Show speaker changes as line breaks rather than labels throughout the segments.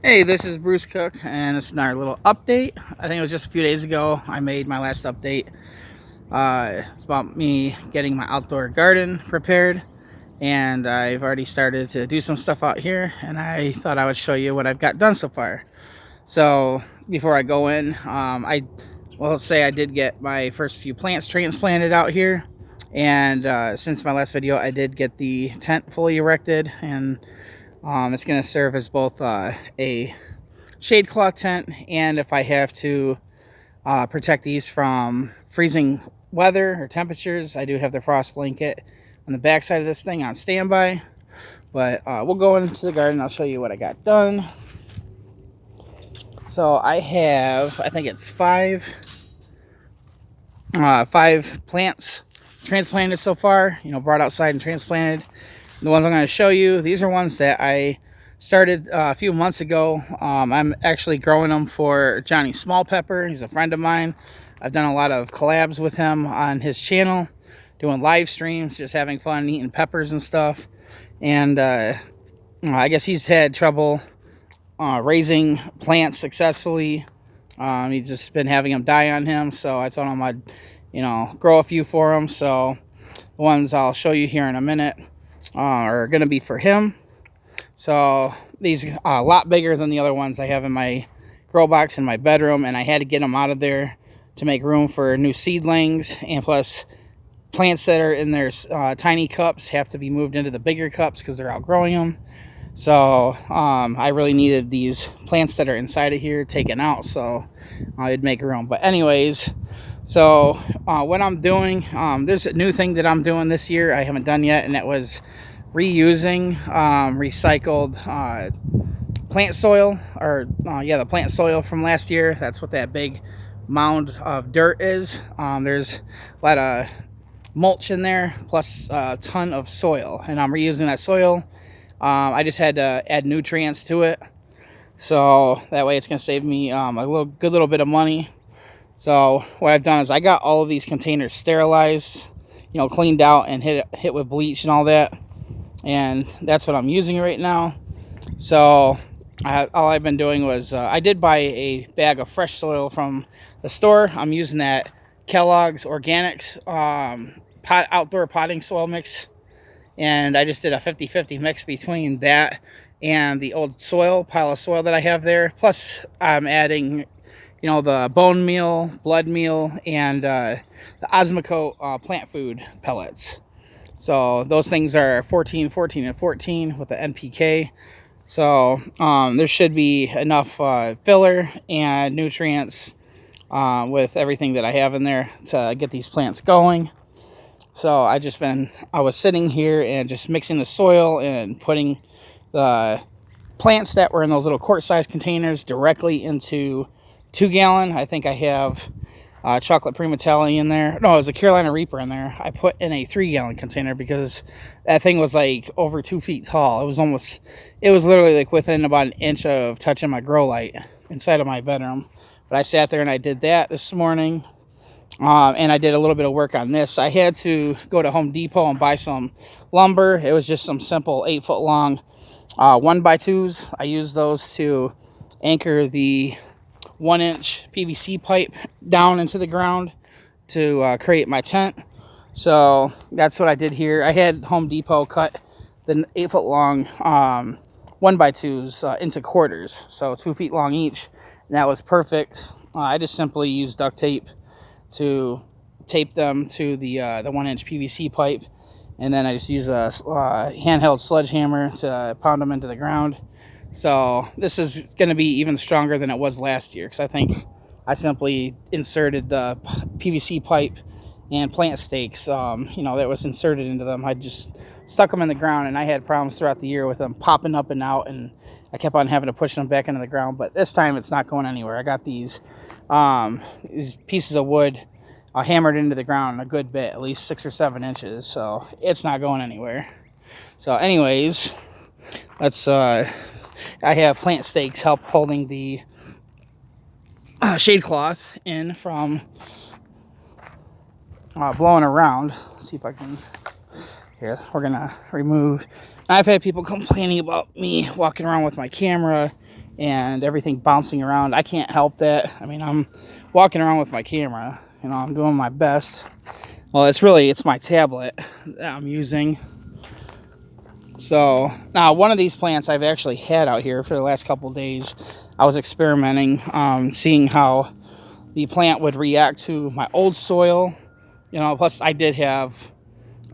Hey, this is Bruce Cook, and it's another little update. I think it was just a few days ago I made my last update. It's about me getting my outdoor garden prepared, and I've already started to do some stuff out here, and I thought I would show you what I've got done so far. So, before I go in, let's say I did get my first few plants transplanted out here, and since my last video, I did get the tent fully erected, and it's going to serve as both a shade cloth tent, and if I have to protect these from freezing weather or temperatures, I do have the frost blanket on the back side of this thing on standby. But we'll go into the garden. I'll show you what I got done. So I have, I think it's five plants transplanted so far, brought outside and transplanted. The ones I'm going to show you, these are ones that I started a few months ago. I'm actually growing them for Johnny Small Pepper. He's a friend of mine. I've done a lot of collabs with him on his channel, doing live streams, just having fun eating peppers and stuff. And I guess he's had trouble raising plants successfully. He's just been having them die on him, so I told him I'd grow a few for him. So the ones I'll show you here in a minute are going to be for him. So these are a lot bigger than the other ones I have in my grow box in my bedroom, and I had to get them out of there to make room for new seedlings, and plus plants that are in their tiny cups have to be moved into the bigger cups because they're outgrowing them. So I really needed these plants that are inside of here taken out, so I'd make room. But anyways, so what I'm doing, there's a new thing that I'm doing this year I haven't done yet, and that was reusing recycled plant soil, or the plant soil from last year. That's what that big mound of dirt is. There's a lot of mulch in there, plus a ton of soil, and I'm reusing that soil. I just had to add nutrients to it, so that way it's going to save me a good little bit of money. So what I've done is I got all of these containers sterilized, cleaned out, and hit with bleach and all that, and that's what I'm using right now. So all I've been doing was I did buy a bag of fresh soil from the store. I'm using that Kellogg's Organics outdoor potting soil mix, and I just did a 50-50 mix between that and the old pile of soil that I have there. Plus I'm adding the bone meal, blood meal, and the Osmocote plant food pellets. So those things are 14, 14, and 14 with the NPK. So there should be enough filler and nutrients with everything that I have in there to get these plants going. So I was sitting here and just mixing the soil and putting the plants that were in those little quart-sized containers directly into 2-gallon. I think I have chocolate primatale in there. No, it was a Carolina Reaper in there. I put in a 3-gallon container because that thing was like over 2 feet tall. It was literally like within about an inch of touching my grow light inside of my bedroom. But I sat there and I did that this morning. And I did a little bit of work on this. I had to go to Home Depot and buy some lumber. It was just some simple 8-foot long 1x2s. I used those to anchor the 1-inch PVC pipe down into the ground to create my tent. So that's what I did here. I had Home Depot cut the 8-foot long 1x2s into quarters, so 2 feet long each, and that was perfect. I just simply used duct tape to tape them to the 1-inch PVC pipe, and then I just use a handheld sledgehammer to pound them into the ground. So this is going to be even stronger than it was last year, because I think I simply inserted the PVC pipe and plant stakes that was inserted into them. I just stuck them in the ground, and I had problems throughout the year with them popping up and out, and I kept on having to push them back into the ground. But this time it's not going anywhere. I got these pieces of wood hammered into the ground a good bit, at least 6 or 7 inches, so it's not going anywhere. So anyways, I have plant stakes help holding the shade cloth in from blowing around. Let's see if I can. Here, we're gonna remove. I've had people complaining about me walking around with my camera and everything bouncing around. I can't help that. I mean, I'm walking around with my camera, you know, I'm doing my best. Well, it's my tablet that I'm using. So now one of these plants I've actually had out here for the last couple of days. I was experimenting, seeing how the plant would react to my old soil. You know, plus I did have,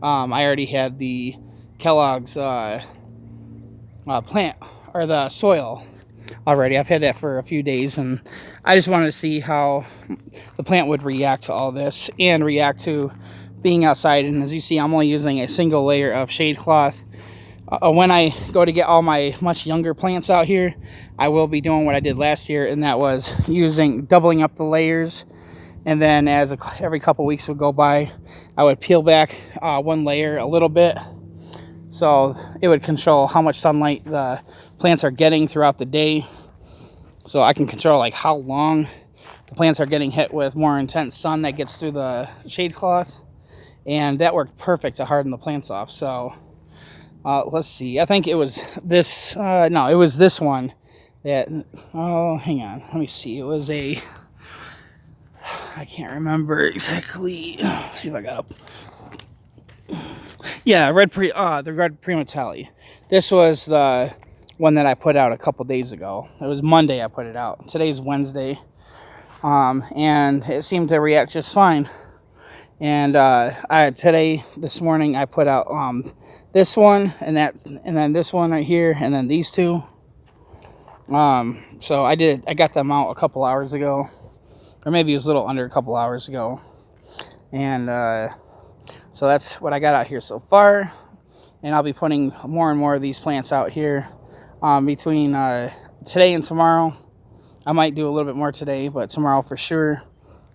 I already had the Kellogg's plant, or the soil already. I've had that for a few days, and I just wanted to see how the plant would react to all this and react to being outside. And as you see, I'm only using a single layer of shade cloth. When I go to get all my much younger plants out here, I will be doing what I did last year, and that was doubling up the layers. And then as every couple weeks would go by, I would peel back one layer a little bit, so it would control how much sunlight the plants are getting throughout the day. So I can control like how long the plants are getting hit with more intense sun that gets through the shade cloth. And that worked perfect to harden the plants off. So let's see. I think it was this. No, it was this one that. Oh, hang on. Let me see. It was a. I can't remember exactly. Let's see if I got up. Yeah, the red Primatali. This was the one that I put out a couple days ago. It was Monday I put it out. Today's Wednesday, and it seemed to react just fine. And this morning I put out this one and then this one right here, and then these two. So I got them out a couple hours ago, or maybe it was a little under a couple hours ago, and so that's what I got out here so far. And I'll be putting more and more of these plants out here between today and tomorrow. I might do a little bit more today, but tomorrow for sure.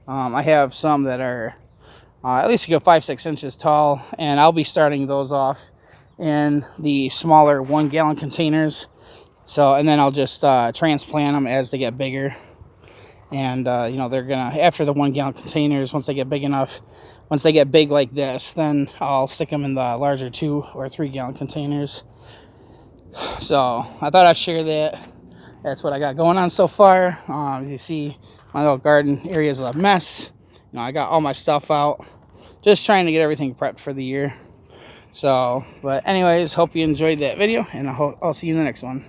I have some that are at least a good 5-6 inches tall, and I'll be starting those off in the smaller 1 gallon containers. So, and then I'll just transplant them as they get bigger. And you know, they're gonna, after the 1 gallon containers, once they get big enough, once they get big like this, then I'll stick them in the larger 2 or 3 gallon containers. So I thought I'd share that. That's what I got going on so far. As you see, my little garden area is a mess. You know, I got all my stuff out, just trying to get everything prepped for the year. So, but anyways, hope you enjoyed that video, and I'll see you in the next one.